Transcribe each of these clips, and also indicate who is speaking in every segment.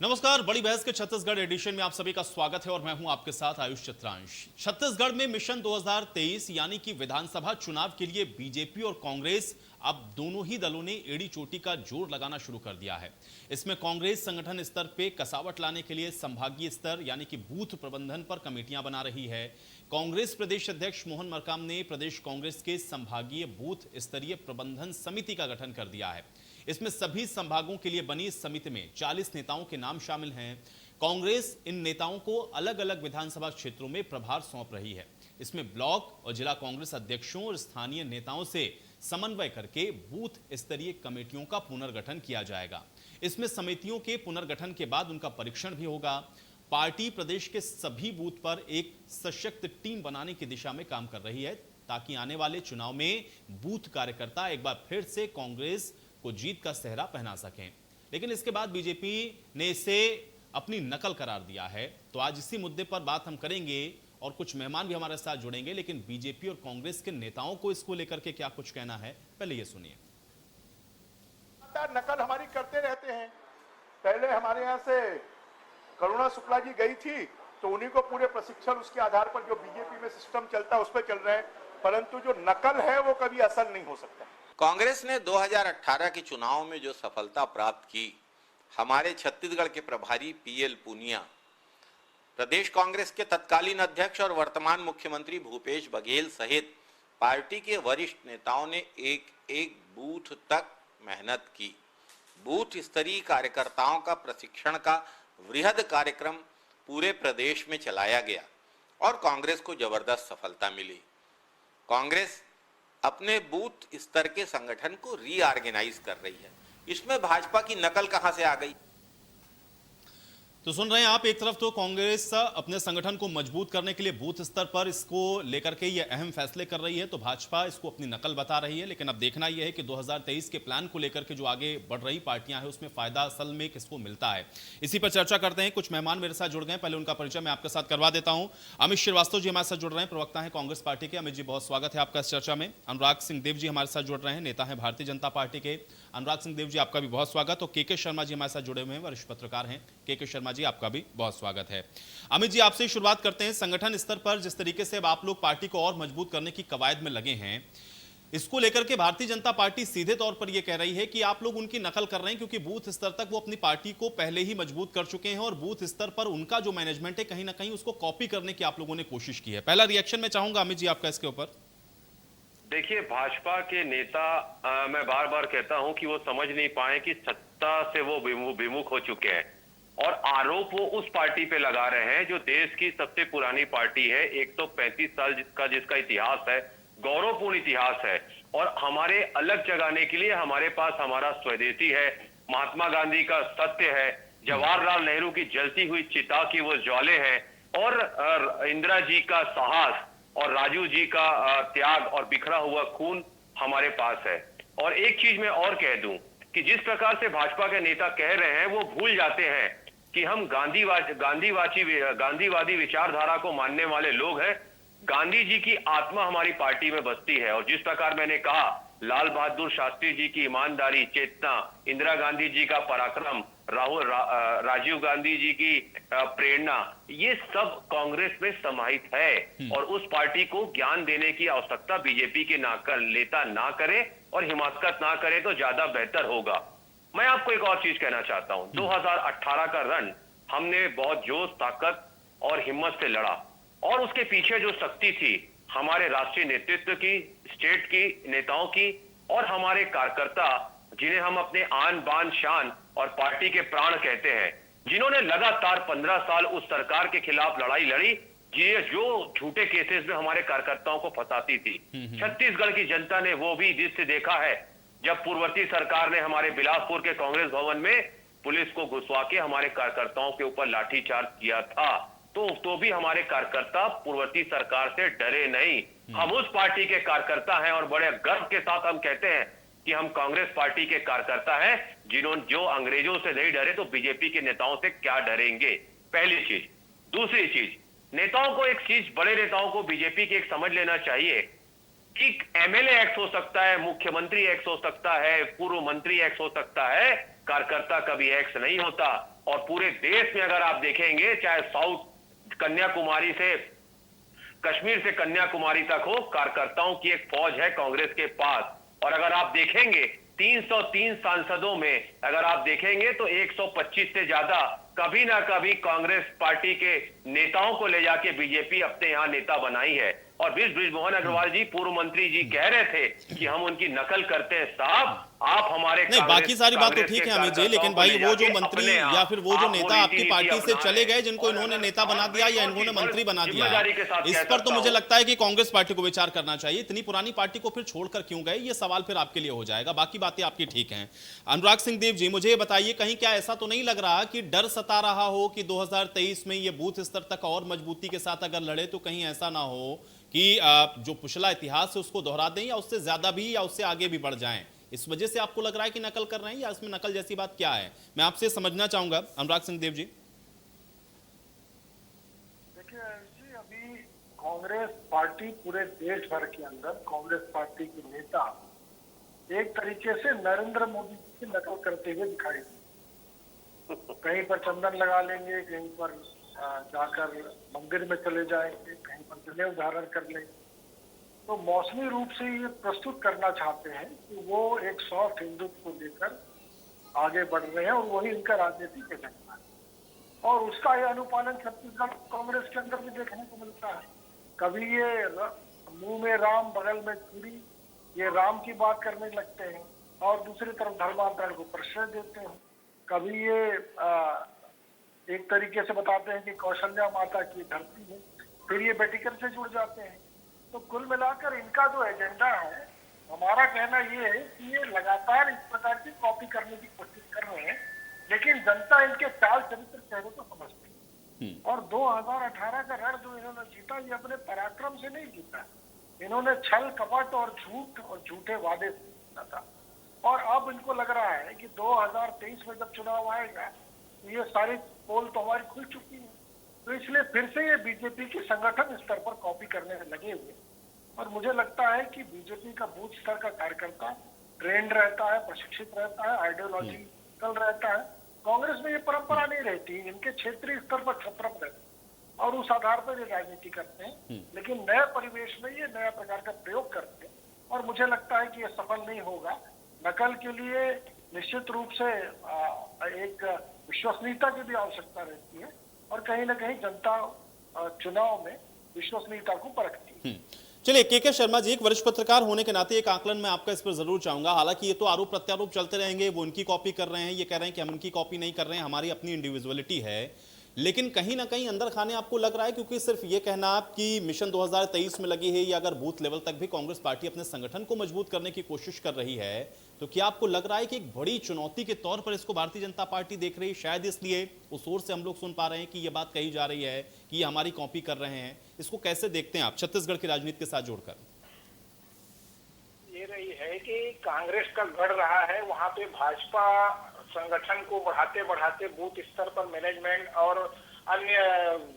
Speaker 1: नमस्कार। बड़ी बहस के छत्तीसगढ़ एडिशन में आप सभी का स्वागत है और मैं हूं आपके साथ आयुष चित्रांश। छत्तीसगढ़ में मिशन 2023 यानी कि विधानसभा चुनाव के लिए बीजेपी और कांग्रेस अब दोनों ही दलों ने एड़ी चोटी का जोर लगाना शुरू कर दिया है। इसमें कांग्रेस संगठन स्तर पे कसावट लाने के लिए संभागीय स्तर यानी कि बूथ प्रबंधन पर कमेटियां बना रही है। कांग्रेस प्रदेश अध्यक्ष मोहन मरकाम ने प्रदेश कांग्रेस के संभागीय बूथ स्तरीय प्रबंधन समिति का गठन कर दिया है। इसमें सभी संभागों के लिए बनी इस समिति में 40 नेताओं के नाम शामिल हैं। कांग्रेस इन नेताओं को अलग अलग विधानसभा क्षेत्रों में प्रभार सौंप रही है। इसमें ब्लॉक और जिला कांग्रेस अध्यक्षों और स्थानीय नेताओं से समन्वय करके बूथ स्तरीय कमेटियों का पुनर्गठन किया जाएगा। इसमें समितियों के पुनर्गठन के बाद उनका परीक्षण भी होगा। पार्टी प्रदेश के सभी बूथ पर एक सशक्त टीम बनाने की दिशा में काम कर रही है ताकि आने वाले चुनाव में बूथ कार्यकर्ता एक बार फिर से कांग्रेस को जीत का सेहरा पहना सकें। लेकिन इसके बाद बीजेपी ने इसे अपनी नकल करार दिया है। तो आज इसी मुद्दे पर बात हम करेंगे और कुछ मेहमान भी हमारे साथ जुड़ेंगे। लेकिन बीजेपी और कांग्रेस के नेताओं को इसको लेकर के क्या कुछ कहना है, पहले ये सुनिए।
Speaker 2: नकल हमारी करते रहते हैं। पहले हमारे यहाँ से करुणा शुक्ला जी गई थी तो उन्हीं को पूरे प्रशिक्षण उसके आधार पर जो बीजेपी में सिस्टम चलता है उस पर चल रहे हैं, परंतु जो नकल है वो कभी असल नहीं हो सकता।
Speaker 3: कांग्रेस ने 2018 के चुनाव में जो सफलता प्राप्त की, हमारे छत्तीसगढ़ के प्रभारी पीएल पुनिया, प्रदेश कांग्रेस के तत्कालीन अध्यक्ष और वर्तमान मुख्यमंत्री भूपेश बघेल सहित पार्टी के वरिष्ठ नेताओं ने एक एक बूथ तक मेहनत की। बूथ स्तरीय कार्यकर्ताओं का प्रशिक्षण का वृहद कार्यक्रम पूरे प्रदेश में चलाया गया और कांग्रेस को जबरदस्त सफलता मिली। कांग्रेस अपने बूथ स्तर के संगठन को रीऑर्गेनाइज कर रही है। इसमें भाजपा की नकल कहां से आ गई?
Speaker 1: तो सुन रहे हैं आप, एक तरफ तो कांग्रेस अपने संगठन को मजबूत करने के लिए बूथ स्तर पर इसको लेकर के ये अहम फैसले कर रही है, तो भाजपा इसको अपनी नकल बता रही है। लेकिन अब देखना यह है कि 2023 के प्लान को लेकर के जो आगे बढ़ रही पार्टियां हैं उसमें फायदा असल में किसको मिलता है, इसी पर चर्चा करते हैं। कुछ मेहमान मेरे साथ जुड़ गए, पहले उनका परिचय मैं आपके साथ करवा देता हूं। अमित श्रीवास्तव जी हमारे साथ जुड़ रहे हैं, प्रवक्ता है कांग्रेस पार्टी के। अमित जी, बहुत स्वागत है आपका इस चर्चा में। अनुराग सिंह देव जी हमारे साथ जुड़ रहे हैं, नेता है भारतीय जनता पार्टी के। अनुराग सिंह देव जी, आपका भी बहुत स्वागत। और के शर्मा जी हमारे साथ जुड़े हुए हैं, वरिष्ठ पत्रकार हैं। के शर्मा जी, आपका भी बहुत स्वागत है। अमित जी, आपसे शुरुआत करते हैं। संगठन स्तर पर जिस तरीके से अब आप लोग पार्टी को और मजबूत करने की कवायद में लगे हैं, इसको लेकर के भारतीय जनता पार्टी सीधे तौर पर यह कह रही है कि आप लोग उनकी नकल कर रहे हैं, क्योंकि बूथ स्तर तक वो अपनी पार्टी को पहले ही मजबूत कर चुके हैं और बूथ स्तर पर उनका जो मैनेजमेंट है कहीं ना कहीं उसको कॉपी करने की आप लोगों ने कोशिश की है। पहला रिएक्शन मैं चाहूंगा अमित जी आपका इसके ऊपर।
Speaker 4: देखिए, भाजपा के नेता मैं बार बार कहता हूं कि वो समझ नहीं पाए कि सत्ता से वो विमुख हो चुके हैं और आरोप वो उस पार्टी पे लगा रहे हैं जो देश की सबसे पुरानी पार्टी है। 135 साल जिसका इतिहास है, गौरवपूर्ण इतिहास है। और हमारे अलग जगाने के लिए हमारे पास हमारा स्वदेशी है, महात्मा गांधी का सत्य है, जवाहरलाल नेहरू की जलती हुई चिता की वो ज्वाले हैं, और इंदिरा जी का साहस और राजीव जी का त्याग और बिखरा हुआ खून हमारे पास है। और एक चीज मैं और कह दूं कि जिस प्रकार से भाजपा के नेता कह रहे हैं वो भूल जाते हैं कि हम गांधीवादी विचारधारा को मानने वाले लोग हैं। गांधी जी की आत्मा हमारी पार्टी में बसती है। और जिस प्रकार मैंने कहा, लाल बहादुर शास्त्री जी की ईमानदारी, चेतना, इंदिरा गांधी जी का पराक्रम, राजीव गांधी जी की प्रेरणा, ये सब कांग्रेस में समाहित है। और उस पार्टी को ज्ञान देने की आवश्यकता बीजेपी के नेता ना करे और हिमाकत ना करे तो ज्यादा बेहतर होगा। मैं आपको एक और चीज कहना चाहता हूं। 2018 का रण हमने बहुत जोश, ताकत और हिम्मत से लड़ा और उसके पीछे जो शक्ति थी हमारे राष्ट्रीय नेतृत्व की, स्टेट की नेताओं की और हमारे कार्यकर्ता, जिन्हें हम अपने आन बान शान और पार्टी के प्राण कहते हैं, जिन्होंने लगातार 15 साल उस सरकार के खिलाफ लड़ाई लड़ी जो झूठे केसेस में हमारे कार्यकर्ताओं को फंसाती थी। छत्तीसगढ़ की जनता ने वो भी दृश्य देखा है जब पूर्ववर्ती सरकार ने हमारे बिलासपुर के कांग्रेस भवन में पुलिस को घुसवा के हमारे कार्यकर्ताओं के ऊपर लाठीचार्ज किया था। तो भी हमारे कार्यकर्ता पूर्ववर्ती सरकार से डरे नहीं। हम उस पार्टी के कार्यकर्ता हैं और बड़े गर्व के साथ हम कहते हैं कि हम कांग्रेस पार्टी के कार्यकर्ता हैं, जो अंग्रेजों से नहीं डरे तो बीजेपी के नेताओं से क्या डरेंगे। पहली चीज। दूसरी चीज, नेताओं को एक चीज, बड़े नेताओं को बीजेपी की एक समझ लेना चाहिए कि एमएलए एक्स हो सकता है, मुख्यमंत्री एक्स हो सकता है, पूर्व मंत्री एक्स हो सकता है, कार्यकर्ता कभी एक्स नहीं होता। और पूरे देश में अगर आप देखेंगे, चाहे साउथ कन्याकुमारी से कश्मीर से कन्याकुमारी तक हो, कार्यकर्ताओं की एक फौज है कांग्रेस के पास। और अगर आप देखेंगे 303 सांसदों में अगर आप देखेंगे तो 125 से ज्यादा कभी ना कभी कांग्रेस पार्टी के नेताओं को ले जाके बीजेपी अपने यहां नेता बनाई है। और बृजमोहन अग्रवाल जी, पूर्व मंत्री जी, कह रहे थे कि हम उनकी नकल करते हैं। साहब, आप हमारे
Speaker 1: नहीं, बाकी सारी बात तो ठीक है अमित जी, लेकिन भाई वो जो मंत्री या फिर वो जो नेता आपकी पार्टी से चले गए, जिनको इन्होंने नेता बना दिया या इन्होंने मंत्री बना दिया, इस पर तो मुझे लगता है कि कांग्रेस पार्टी को विचार करना चाहिए। इतनी पुरानी पार्टी को फिर छोड़कर क्यों गए, ये सवाल फिर आपके लिए हो जाएगा। बाकी बातें आपकी ठीक हैं। अनुराग सिंह देव जी, मुझे बताइए, कहीं क्या ऐसा तो नहीं लग रहा कि डर सता रहा हो कि 2023 में ये बूथ स्तर तक और मजबूती के साथ अगर लड़े तो कहीं ऐसा ना हो कि जो पिछला इतिहास है उसको दोहरा दें या उससे ज्यादा भी या उससे आगे भी बढ़ जाएं? इस वजह से आपको लग रहा है कि नकल कर रहे हैं, या इसमें नकल जैसी बात क्या है? मैं आपसे समझना चाहूंगा अनुराग सिंह देव जी।
Speaker 5: देखिए जी, अभी कांग्रेस पार्टी पूरे देश भर के अंदर कांग्रेस पार्टी के नेता एक तरीके से नरेंद्र मोदी जी की नकल करते हुए दिखाई दे। कहीं पर चंदन लगा लेंगे, कहीं पर जाकर मंदिर में चले जाएंगे, कहीं पर जनेऊ धारण कर लेंगे। तो मौसमी रूप से ये प्रस्तुत करना चाहते हैं कि वो एक सॉफ्ट हिंदुत्व को लेकर आगे बढ़ रहे हैं और वही इनका राजनीतिक एजेंडा है। और उसका ये अनुपालन छत्तीसगढ़ कांग्रेस के अंदर भी देखने को मिलता है। कभी ये मुंह में राम बगल में छुरी, ये राम की बात करने लगते हैं और दूसरी तरफ धर्मांतरण को प्रश्रय देते हैं। कभी ये एक तरीके से बताते हैं कि कौशल्या माता की धरती है, फिर ये बेटिकर से जुड़ जाते हैं। तो कुल मिलाकर इनका जो एजेंडा है, हमारा कहना ये है कि ये लगातार इस प्रकार की कॉपी करने की कोशिश कर रहे हैं, लेकिन जनता इनके चाल चरित्र चेहरे को समझती है। और 2018 का रण जो इन्होंने जीता, ये अपने पराक्रम से नहीं जीता, इन्होंने छल कपट और झूठ और झूठे वादे से जीता था। और अब इनको लग रहा है कि 2023 में जब चुनाव आएगा तो ये सारी पोल तो हमारी खुल चुकी है, तो इसलिए फिर से ये बीजेपी की संगठन स्तर पर कॉपी करने में लगे हुए। और मुझे लगता है कि बीजेपी का बूथ स्तर का कार्यकर्ता ट्रेंड रहता है, प्रशिक्षित रहता है, आइडियोलॉजिकल रहता है। कांग्रेस में ये परंपरा नहीं रहती, इनके क्षेत्रीय स्तर पर छत्रप रहते हैं और उस आधार पर ये राजनीति करते हैं। लेकिन नए परिवेश में ये नया प्रकार का प्रयोग करते हैं और मुझे लगता है कि ये सफल नहीं होगा। नकल के लिए निश्चित रूप से एक विश्वसनीयता की भी आवश्यकता रहती है और कहीं ना कहीं जनता चुनाव में विश्वसनीयता को परखती है।
Speaker 1: चलिए, के शर्मा जी, एक वरिष्ठ पत्रकार होने के नाते एक आकलन मैं आपका इस पर जरूर चाहूंगा। हालांकि ये तो आरोप प्रत्यारोप चलते रहेंगे, वो उनकी कॉपी कर रहे हैं, ये कह रहे हैं कि हम उनकी कॉपी नहीं कर रहे हैं, हमारी अपनी इंडिविजुअलिटी है। लेकिन कहीं ना कहीं अंदर खाने आपको लग रहा है, क्योंकि सिर्फ ये कहना कि मिशन 2023 में लगी है या अगर बूथ लेवल तक भी कांग्रेस पार्टी अपने संगठन को मजबूत करने की कोशिश कर रही है, तो क्या आपको लग रहा है कि एक बड़ी चुनौती के तौर पर इसको भारतीय जनता पार्टी देख रही है? शायद इसलिए उस ओर से हम लोग सुन पा रहे हैं कि ये बात कही जा रही है कि ये हमारी कॉपी कर रहे हैं। इसको कैसे देखते हैं आप छत्तीसगढ़ की राजनीति के साथ जोड़कर?
Speaker 6: ये रही है कि कांग्रेस का गढ़ रहा है, वहां पे भाजपा संगठन को बढ़ाते बढ़ाते बूथ स्तर पर मैनेजमेंट और अन्य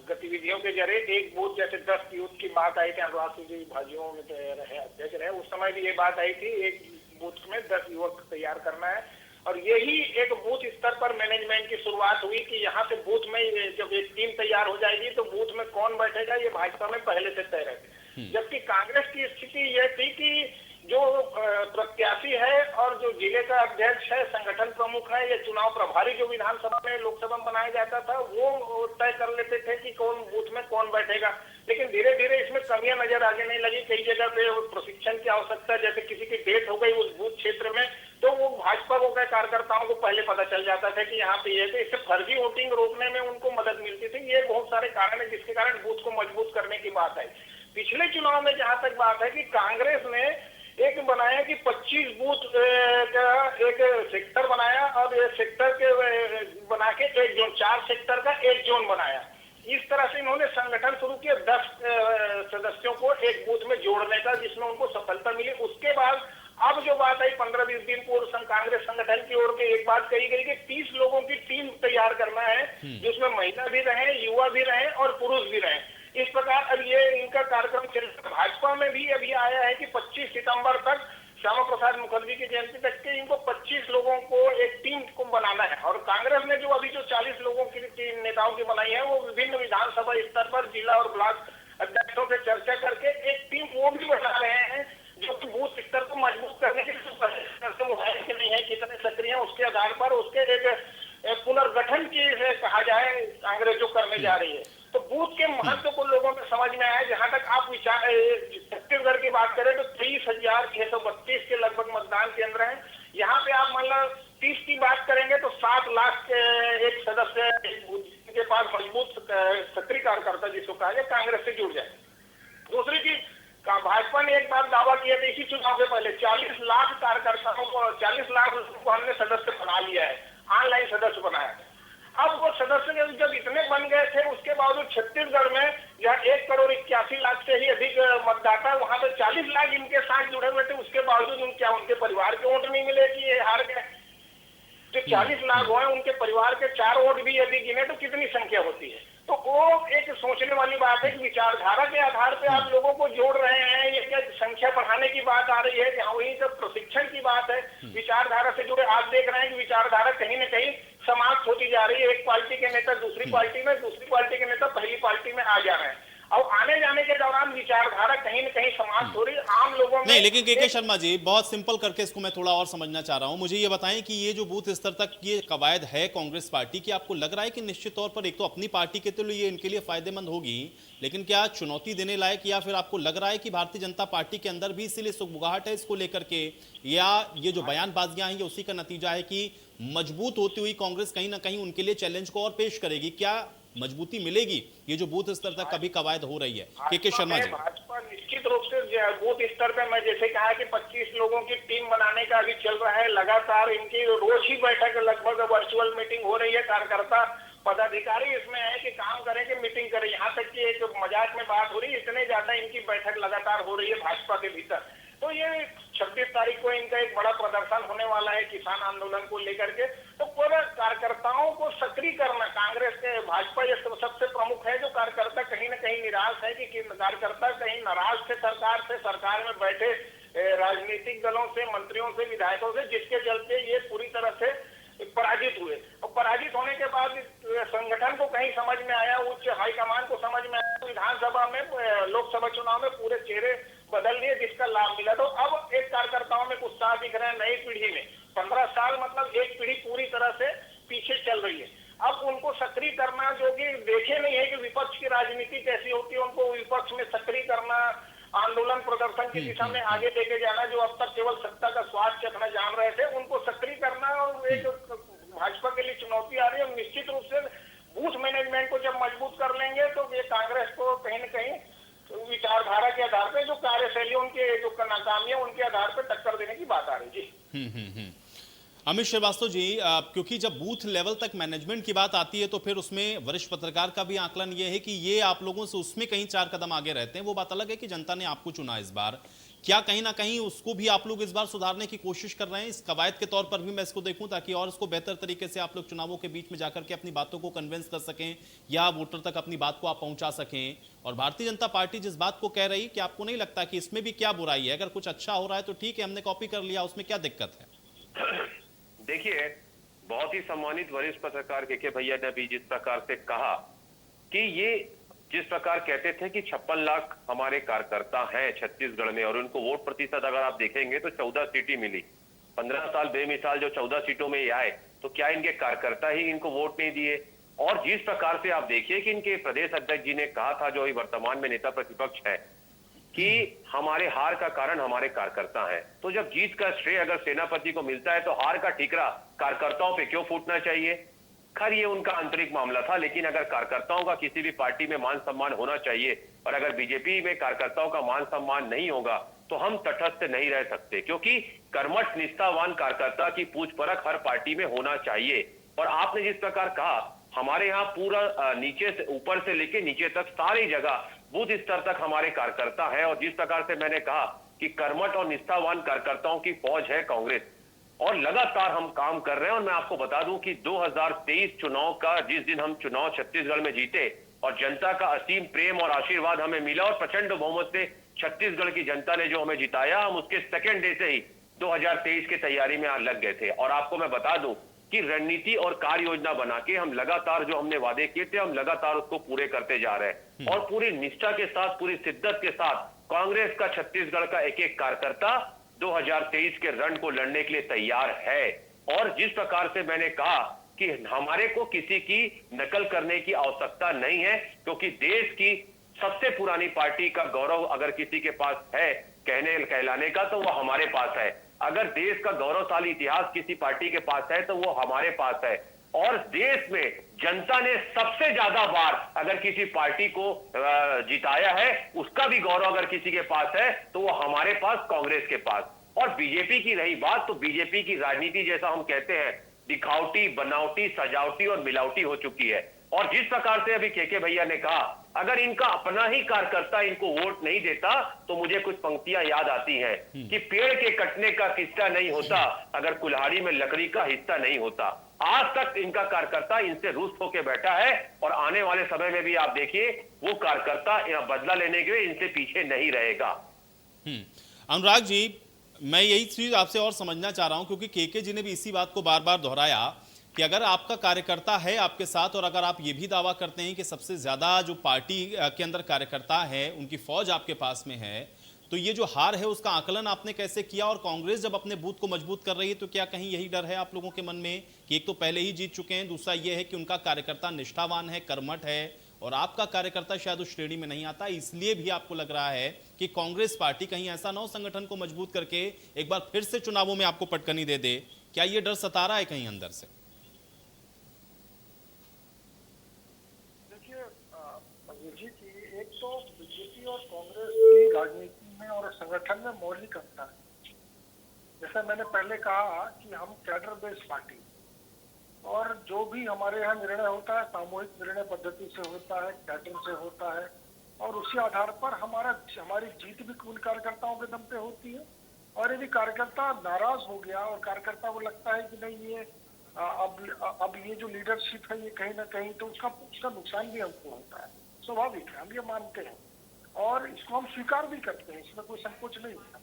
Speaker 6: गतिविधियों के जरिए एक बूथ जैसे 10 यूथ की बात आई थी, अनुराग सिंह जी भाजियों में रहे अध्यक्ष रहे, उस समय भी ये बात आई थी एक बूथ में 10 युवक तैयार करना है। और यही एक बूथ स्तर पर मैनेजमेंट की शुरुआत हुई कि यहाँ से बूथ में जब एक टीम तैयार हो जाएगी तो बूथ में कौन बैठेगा ये भाजपा में पहले से तय रहती। जबकि कांग्रेस की स्थिति यह थी कि जो प्रत्याशी है और जो जिले का अध्यक्ष है, संगठन प्रमुख है या चुनाव प्रभारी जो विधानसभा में लोकसभा में बनाया जाता था, वो तय कर लेते थे कि कौन बूथ में कौन बैठेगा। लेकिन धीरे धीरे इसमें कमियां नजर आने नहीं लगी। कई जगह पे प्रशिक्षण की आवश्यकता, जैसे किसी की डेथ हो गई उस बूथ क्षेत्र में, तो वो भाजपा को कार्यकर्ताओं को पहले पता चल जाता था कि यहाँ पे ये, तो इससे फर्जी वोटिंग रोकने में उनको मदद मिलती थी। ये बहुत सारे कारण है जिसके कारण बूथ को मजबूत करने की बात है। पिछले चुनाव में जहां तक बात है कि कांग्रेस ने एक बनाया कि 25 बूथ का एक सेक्टर बनाया और ये सेक्टर के बना के एक जोन, 4 सेक्टर का एक जोन बनाया। इस तरह से इन्होंने संगठन शुरू किया 10 सदस्यों को एक बूथ में जोड़ने का, जिसमें उनको सफलता मिली। उसके बाद अब जो बात आई 15-20 दिन पूर्व कांग्रेस संगठन की ओर से एक बात कही गई कि 30 लोगों की टीम तैयार करना है, जिसमें महिला भी रहे, युवा भी रहे और पुरुष भी रहे। इस प्रकार अब ये इनका कार्यक्रम चल रहा है। भाजपा में भी अभी आया है कि 25 सितंबर तक, श्यामा प्रसाद मुखर्जी की जयंती तक के, इनको 25 लोगों को एक टीम को बनाना है। और कांग्रेस ने जो अभी जो 40 लोगों की नेताओं की बनाई है, वो विभिन्न विधानसभा स्तर पर जिला और ब्लॉक अध्यक्षों से चर्चा करके एक टीम वो भी बना रहे हैं जो कि बूथ स्तर को मजबूत करने के लिए वो है कि नहीं है, कितने सक्रिय हैं, उसके आधार पर उसके एक पुनर्गठन की कहा जाए कांग्रेस जो करने जा रही है। तो बूथ के महत्व को लोगों में समझ में आया। जहां तक आप विचार छत्तीसगढ़ की बात करें तो 23,632 के लगभग मतदान केंद्र हैं। यहाँ पे आप मान लो 30 की बात करेंगे तो 7 लाख के एक सदस्य के पास मजबूत सक्रिय कार्यकर्ता जिसको कहा जाए कांग्रेस से जुड़ जाए। दूसरी चीज, भाजपा ने एक बार दावा किया था इसी चुनाव से पहले 40 लाख कार्यकर्ताओं को, 40 लाख लोगों को हमने सदस्य बना लिया है, ऑनलाइन सदस्य बनाया। अब वो सदस्य जब इतने बन गए थे, उसके बावजूद छत्तीसगढ़ में जहाँ 1,81,00,000 से ही अधिक मतदाता, वहां पे 40 लाख इनके साथ जुड़े हुए थे, उसके बावजूद उनके परिवार के वोट नहीं मिले कि ये हार गए। जो 40 लाख हुए उनके परिवार के 4 वोट भी यदि गिने तो कितनी संख्या होती है। तो वो एक सोचने वाली बात है कि विचारधारा के आधार पे आप लोगों को जोड़ रहे हैं। ये क्या संख्या बढ़ाने की बात आ रही है कि वही जब प्रशिक्षण की बात है, विचारधारा से जुड़े आप देख रहे हैं कि विचारधारा कहीं न कहीं समाप्त होती जा रही है। एक पार्टी के नेता दूसरी पार्टी में, दूसरी पार्टी के नेता पहली पार्टी में आ जा रहे हैं। और आने जाने के दौरान विचारधारा कहीं न कहीं समाप्त हो रही है। आम लोगों में
Speaker 1: नहीं, लेकिन के शर्मा जी, बहुत सिंपल करके इसको मैं थोड़ा और समझना चाह रहा हूं। मुझे ये बताएं कि ये जो बूथ स्तर तक ये कवायद है कांग्रेस पार्टी की, आपको लग रहा है कि निश्चित तौर पर एक तो अपनी पार्टी के तो लिए इनके लिए फायदेमंद होगी, लेकिन क्या चुनौती देने लायक, या फिर आपको लग रहा है कि भारतीय जनता पार्टी के अंदर भी इसीलिए सुगबुगाहट है इसको लेकर के, या ये जो बयानबाजियां हैं ये उसी का नतीजा है कि मजबूत होती हुई कांग्रेस कहीं ना कहीं उनके लिए चैलेंज को और पेश करेगी? क्या मजबूती मिलेगी ये जो बूथ स्तर तक कभी कवायद हो रही है? के शर्मा जी।
Speaker 6: भाजपा निश्चित रूप से बूथ स्तर पे, मैं जैसे कहा कि 25 लोगों की टीम बनाने का अभी चल रहा है। लगातार इनकी रोज ही बैठक, लगभग वर्चुअल मीटिंग हो रही है। कार्यकर्ता पदाधिकारी इसमें है कि काम करें कि मीटिंग करें। यहाँ तक कि एक मजाक में बात हो रही है, इतने ज्यादा इनकी बैठक लगातार हो रही है भाजपा के भीतर। तो ये 26 तारीख को इनका एक बड़ा प्रदर्शन होने वाला है किसान आंदोलन को लेकर के। तो पूरे कार्यकर्ताओं को सक्रिय करना कांग्रेस के, भाजपा ये सबसे प्रमुख है। जो कार्यकर्ता कहीं न कहीं निराश है कि कार्यकर्ता कहीं नाराज थे सरकार में बैठे राजनीतिक दलों से, मंत्रियों से, विधायकों से, जिसके चलते ये पूरी तरह से पराजित हुए। और पराजित होने के बाद संगठन को कहीं समझ में आया, उच्च हाईकमान को समझ में आया, विधानसभा में, लोकसभा चुनाव में पूरे चेहरे बदल दिए, जिसका लाभ मिला। तो अब एक कार्यकर्ताओं में उत्साह दिख रहा है। नई पीढ़ी में 15 साल मतलब एक पीढ़ी पूरी तरह से पीछे चल रही है। अब उनको सक्रिय करना, जो कि देखे नहीं है कि विपक्ष की राजनीति कैसी होती है, उनको विपक्ष में सक्रिय करना, आंदोलन प्रदर्शन की दिशा में आगे लेके जाना, जो अब तक केवल सत्ता का स्वाद चखना जान रहे थे, उनको सक्रिय करना और एक भाजपा के लिए चुनौती आ रही है। निश्चित रूप से बूथ मैनेजमेंट को जब मजबूत कर लेंगे तो ये कांग्रेस को कहीं न कहीं विचारधारा के आधार पे, जो कार्यशैली उनके, जो नाकामियां उनके आधार पर टक्कर देने की बात आ रही जी।
Speaker 1: अमित श्रीवास्तव जी, क्योंकि जब बूथ लेवल तक मैनेजमेंट की बात आती है तो फिर उसमें वरिष्ठ पत्रकार का भी आकलन ये है कि ये आप लोगों से उसमें कहीं 4 कदम आगे रहते हैं। वो बात अलग है कि जनता ने आपको चुना इस बार, क्या कहीं ना कहीं उसको भी आप लोग इस बार सुधारने की कोशिश कर रहे हैं? इस कवायद के तौर पर भी मैं इसको देखूं, ताकि और इसको बेहतर तरीके से आप लोग चुनावों के बीच में जाकर के अपनी बातों को कन्विंस कर सकें, या वोटर तक अपनी बात को आप पहुंचा सकें। और भारतीय जनता पार्टी जिस बात को कह रही, कि आपको नहीं लगता कि इसमें भी क्या बुराई है? अगर कुछ अच्छा हो रहा है तो ठीक है, हमने कॉपी कर लिया, उसमें क्या दिक्कत है?
Speaker 4: देखिए, बहुत ही सम्मानित वरिष्ठ पत्रकार के भैया ने भी जिस प्रकार से कहा कि ये जिस प्रकार कहते थे कि 56 लाख हमारे कार्यकर्ता हैं छत्तीसगढ़ में, और उनको वोट प्रतिशत अगर आप देखेंगे तो 14 सीटें मिली। 15 साल बेमिसाल जो 14 सीटों में ये आए, तो क्या इनके कार्यकर्ता ही इनको वोट नहीं दिए? और जिस प्रकार से आप देखिए कि इनके प्रदेश अध्यक्ष जी ने कहा था, जो वर्तमान में नेता प्रतिपक्ष है, कि हमारे हार का कारण हमारे कार्यकर्ता हैं। तो जब जीत का श्रेय अगर सेनापति को मिलता है तो हार का ठीकरा कार्यकर्ताओं पे क्यों फूटना चाहिए? खैर, ये उनका आंतरिक मामला था, लेकिन अगर कार्यकर्ताओं का किसी भी पार्टी में मान सम्मान होना चाहिए, और अगर बीजेपी में कार्यकर्ताओं का मान सम्मान नहीं होगा तो हम तटस्थ नहीं रह सकते, क्योंकि कर्मठ निष्ठावान कार्यकर्ता की पूछ परख हर पार्टी में होना चाहिए। और आपने जिस प्रकार कहा, हमारे यहाँ पूरा नीचे से, ऊपर से लेके नीचे तक सारी जगह बूथ स्तर तक हमारे कार्यकर्ता है। और जिस प्रकार से मैंने कहा कि कर्मठ और निष्ठावान कार्यकर्ताओं की फौज है कांग्रेस, और लगातार हम काम कर रहे हैं। और मैं आपको बता दूं कि 2023 चुनाव का, जिस दिन हम चुनाव छत्तीसगढ़ में जीते और जनता का असीम प्रेम और आशीर्वाद हमें मिला और प्रचंड बहुमत से छत्तीसगढ़ की जनता ने जो हमें जिताया, हम उसके सेकेंड डे से ही 2023 की तैयारी में लग गए थे। और आपको मैं बता दूं की रणनीति और कार्य योजना बना के हम लगातार जो हमने वादे किए थे हम लगातार उसको पूरे करते जा रहे हैं और पूरी निष्ठा के साथ, पूरी शिद्दत के साथ कांग्रेस का छत्तीसगढ़ का एक एक कार्यकर्ता 2023 के रण को लड़ने के लिए तैयार है। और जिस प्रकार से मैंने कहा कि हमारे को किसी की नकल करने की आवश्यकता नहीं है, क्योंकि देश की सबसे पुरानी पार्टी का गौरव अगर किसी के पास है कहलाने का, तो वो हमारे पास है। अगर देश का गौरवशाली इतिहास किसी पार्टी के पास है तो वो हमारे पास है। और देश में जनता ने सबसे ज्यादा बार अगर किसी पार्टी को जिताया है, उसका भी गौरव अगर किसी के पास है तो वो हमारे पास, कांग्रेस के पास। और बीजेपी की रही बात, तो बीजेपी की राजनीति जैसा हम कहते हैं दिखावटी, बनावटी, सजावटी और मिलावटी हो चुकी है। और जिस प्रकार से अभी के भैया ने कहा, अगर इनका अपना ही कार्यकर्ता इनको वोट नहीं देता तो मुझे कुछ पंक्तियां याद आती हैं कि पेड़ के कटने का किस्सा नहीं होता अगर कुल्हाड़ी में लकड़ी का हिस्सा नहीं होता। आज तक इनका कार्यकर्ता इनसे रुष्ट होकर बैठा है और आने वाले समय में भी आप देखिए वो कार्यकर्ता बदला लेने के लिए इनसे पीछे नहीं रहेगा।
Speaker 1: अनुराग जी, मैं यही चीज आपसे और समझना चाह रहा हूं, क्योंकि के जी ने भी इसी बात को बार बार दोहराया कि अगर आपका कार्यकर्ता है आपके साथ और अगर आप ये भी दावा करते हैं कि सबसे ज्यादा जो पार्टी के अंदर कार्यकर्ता है उनकी फौज आपके पास में है, तो ये जो हार है उसका आकलन आपने कैसे किया? और कांग्रेस जब अपने बूथ को मजबूत कर रही है तो क्या कहीं यही डर है आप लोगों के मन में कि एक तो पहले ही जीत चुके हैं, दूसरा ये है कि उनका कार्यकर्ता निष्ठावान है, कर्मठ है और आपका कार्यकर्ता शायद उस श्रेणी में नहीं आता, इसलिए भी आपको लग रहा है कि कांग्रेस पार्टी कहीं ऐसा ना हो संगठन को मजबूत करके एक बार फिर से चुनावों में आपको पटकनी दे दे? क्या ये डर सता रहा है कहीं अंदर से?
Speaker 5: एक तो बीजेपी और कांग्रेस की राजनीति में और संगठन में मौलिक अंतर है। जैसा मैंने पहले कहा कि हम कैडर बेस्ड पार्टी, और जो भी हमारे यहाँ निर्णय होता है सामूहिक निर्णय पद्धति से होता है, कैडर से होता है, और उसी आधार पर हमारी जीत भी उन कार्यकर्ताओं के दम पे होती है। और यदि कार्यकर्ता नाराज हो गया और कार्यकर्ता को लगता है कि नहीं ये अब ये जो लीडरशिप है ये कहीं ना कहीं, तो उसका नुकसान भी हमको होता है, स्वाभाविक है, हम ये मानते हैं और इसको हम स्वीकार भी करते हैं, इसमें कोई संकोच नहीं होता।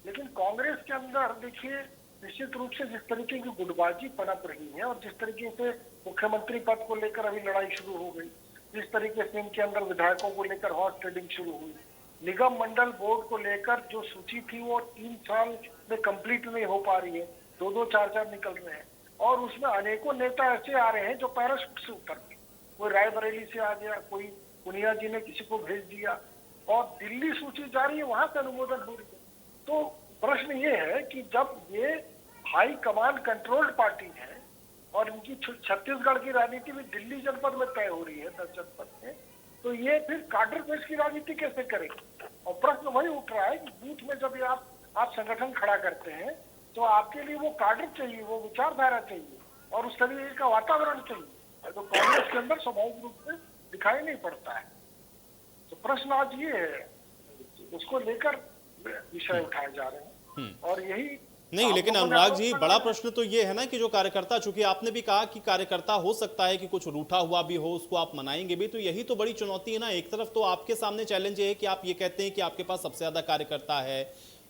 Speaker 5: लेकिन कांग्रेस के अंदर देखिए निश्चित रूप से जिस तरीके की गुटबाजी पनप रही है और जिस तरीके से मुख्यमंत्री पद को लेकर अभी लड़ाई शुरू हो गई, जिस तरीके से इनके अंदर विधायकों को लेकर हॉर्स ट्रेडिंग शुरू हुई, निगम मंडल बोर्ड को लेकर जो सूची थी वो 3 साल में कंप्लीट नहीं हो पा रही है, 2-2, 4-4 निकल रहे हैं और उसमें अनेकों नेता ऐसे आ रहे हैं जो पैराशूट से उतर गए। कोई रायबरेली से आ गया, कोई पुनिया जी ने किसी को भेज दिया और दिल्ली सूची जा रही है, वहां से अनुमोदन हो रही है। तो प्रश्न ये है कि जब ये हाई कमांड कंट्रोल्ड पार्टी है और इनकी छत्तीसगढ़ की राजनीति भी दिल्ली जनपद में तय हो रही है 10 जनपद में, तो ये फिर काडर बेस की राजनीति कैसे करेंगे? और प्रश्न वही उठ रहा है कि बूथ में जब आप संगठन खड़ा करते हैं तो आपके लिए वो काडर चाहिए, वो विचारधारा चाहिए और उस तरीके का वातावरण चाहिए, तो कांग्रेस के अंदर स्वाभाविक रूप से दिखाई नहीं पड़ता है। तो प्रश्न आज ये है, उसको लेकर विषय उठाए जा रहे हैं और यही
Speaker 1: नहीं। लेकिन अनुराग जी, बड़ा प्रश्न तो ये है ना कि जो कार्यकर्ता, चूंकि आपने भी कहा कि कार्यकर्ता हो सकता है कि कुछ रूठा हुआ भी हो, उसको आप मनाएंगे भी, तो यही तो बड़ी चुनौती है ना। एक तरफ तो आपके सामने चैलेंज ये है कि आप ये कहते हैं कि आपके पास सबसे ज्यादा कार्यकर्ता है,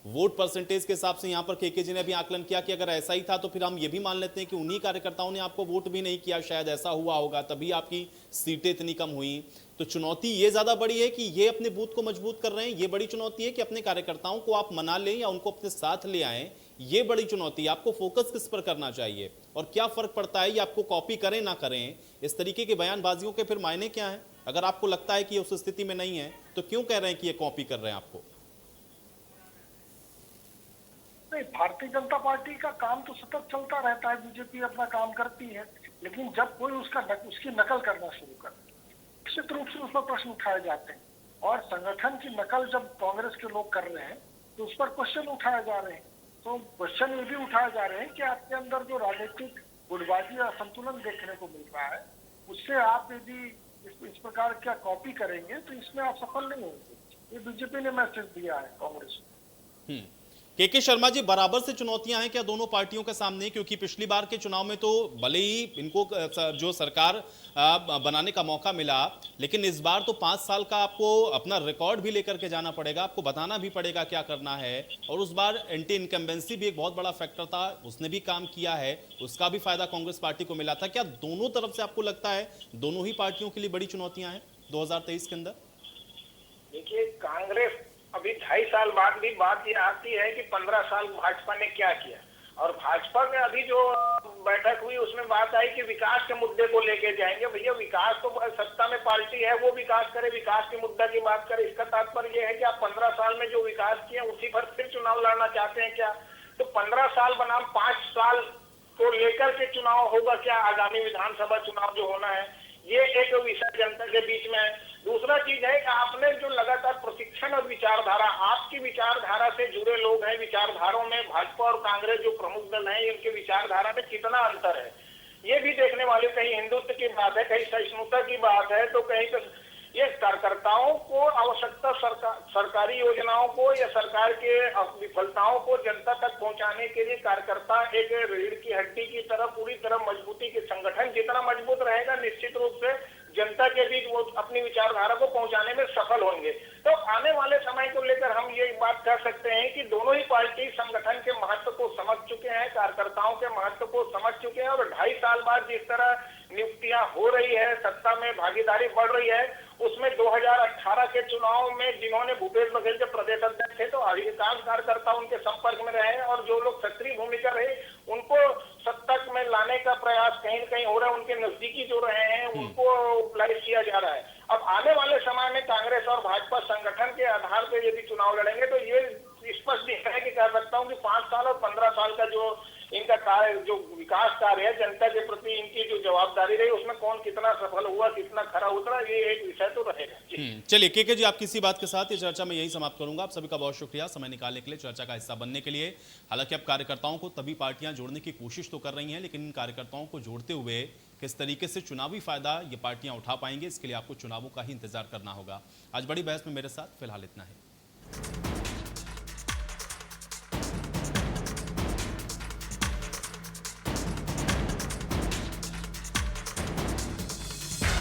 Speaker 1: वोट परसेंटेज के हिसाब से यहाँ पर के जी ने भी आकलन किया कि अगर ऐसा ही था तो फिर हम ये भी मान लेते हैं कि उन्हीं कार्यकर्ताओं ने आपको वोट भी नहीं किया, शायद ऐसा हुआ होगा तभी आपकी सीटें इतनी कम हुई। तो चुनौती ये ज्यादा बड़ी है कि ये अपने बूथ को मजबूत कर रहे हैं, ये बड़ी चुनौती है कि अपने कार्यकर्ताओं को आप मना लें या उनको अपने साथ ले आएं, ये बड़ी चुनौती है। आपको फोकस किस पर करना चाहिए और क्या फर्क पड़ता है, ये आपको कॉपी करें ना करें, इस तरीके की बयानबाजियों के फिर मायने क्या है? अगर आपको लगता है कि उस स्थिति में नहीं है तो क्यों कह रहे हैं कि ये कॉपी कर रहे हैं आपको?
Speaker 5: नहीं, भारतीय जनता पार्टी का काम तो सतत चलता रहता है, बीजेपी अपना काम करती है, लेकिन जब कोई उसकी नकल करना शुरू कर निश्चित रूप से उस पर प्रश्न उठाए जाते हैं और संगठन की नकल जब कांग्रेस के लोग कर रहे हैं तो उस पर क्वेश्चन उठाए जा रहे हैं। तो क्वेश्चन ये भी उठाए जा रहे हैं कि आपके अंदर जो राजनीतिक गुटबाजी या संतुलन देखने को मिल रहा है, उससे आप यदि इस प्रकार क्या कॉपी करेंगे तो इसमें आप सफल नहीं होंगे। ये बीजेपी ने मैसेज दिया है कांग्रेस को।
Speaker 1: के शर्मा जी, बराबर से चुनौतियां हैं क्या दोनों पार्टियों के सामने? क्योंकि पिछली बार के चुनाव में तो भले ही इनको जो सरकार बनाने का मौका मिला, लेकिन इस बार तो 5 साल का आपको अपना रिकॉर्ड भी लेकर के जाना पड़ेगा, आपको बताना भी पड़ेगा क्या करना है। और उस बार एंटी इनकम्बेंसी भी एक बहुत बड़ा फैक्टर था, उसने भी काम किया है, उसका भी फायदा कांग्रेस पार्टी को मिला था। क्या दोनों तरफ से आपको लगता है दोनों ही पार्टियों के लिए बड़ी चुनौतियां हैं 2023 के अंदर?
Speaker 6: देखिए, कांग्रेस अभी 2.5 साल बाद भी बात ये आती है कि 15 साल भाजपा ने क्या किया, और भाजपा में अभी जो बैठक हुई उसमें बात आई कि विकास के मुद्दे को लेके जाएंगे। भैया, विकास तो सत्ता में पार्टी है, वो विकास करे, विकास के मुद्दा की बात करे। इसका तात्पर्य ये है कि आप 15 साल में जो विकास किए उसी पर फिर चुनाव लड़ना चाहते हैं क्या? तो 15 साल बनाम 5 साल को लेकर के चुनाव होगा क्या? आगामी विधानसभा चुनाव जो होना है, ये एक विषय जनता के बीच में है। दूसरा चीज है कि आपने जो लगातार प्रशिक्षण और विचारधारा, आपकी विचारधारा से जुड़े लोग हैं, विचारधारों में भाजपा और कांग्रेस जो प्रमुख दल हैं, इनके विचारधारा में कितना अंतर है, ये भी देखने वाले। कहीं हिंदुत्व की बात है, कहीं सहिष्णुता की बात है, तो कहीं तो ये कार्यकर्ताओं को आवश्यकता सरकारी योजनाओं को या सरकार के विफलताओं को जनता तक पहुंचाने के लिए कार्यकर्ता एक रीढ़ की हड्डी की तरह पूरी तरह मजबूती के संगठन जितना मजबूत रहेगा, निश्चित रूप से जनता के बीच वो अपनी विचारधारा को पहुंचाने में सफल होंगे। तो आने वाले समय को लेकर हम ये बात कर सकते हैं कि दोनों ही पार्टी संगठन के महत्व को समझ चुके हैं, कार्यकर्ताओं के महत्व को समझ चुके हैं, और 2.5 साल बाद जिस तरह नियुक्तियां हो रही है, सत्ता में भागीदारी बढ़ रही है, उसमें 2018 के चुनाव में जिन्होंने भूपेश बघेल के प्रदेश अध्यक्ष थे तो अधिकांश कार्यकर्ता उनके संपर्क में रहे, और जो लोग सक्रिय भूमिका रहे उनको सत्ता में लाने का प्रयास कहीं न कहीं हो रहा है, उनके नजदीकी जो रहे हैं उनको मोबिलाइज किया जा रहा है। अब आने वाले समय में कांग्रेस और भाजपा संगठन के आधार पर यदि चुनाव लड़ेंगे तो ये स्पष्ट दिख रहा है कि कह सकता हूँ कि 5 साल और 15 साल का जो इनका कार्य, जो विकास कार्य है, जनता के प्रति इनकी जो जवाबदारी रही, उसमें कौन कितना सफल हुआ, कितना खरा उतरा, ये एक विषय तो रहेगा।
Speaker 1: चलिए के जी, आप किसी बात के साथ ये चर्चा में यही समाप्त करूंगा। आप सभी का बहुत शुक्रिया समय निकालने के लिए, चर्चा का हिस्सा बनने के लिए। हालांकि अब कार्यकर्ताओं को तभी पार्टियां जोड़ने की कोशिश तो कर रही हैं, लेकिन इन कार्यकर्ताओं को जोड़ते हुए किस तरीके से चुनावी फायदा ये पार्टियां उठा पाएंगे, इसके लिए आपको चुनावों का ही इंतजार करना होगा। आज बड़ी बहस में मेरे साथ फिलहाल इतना है।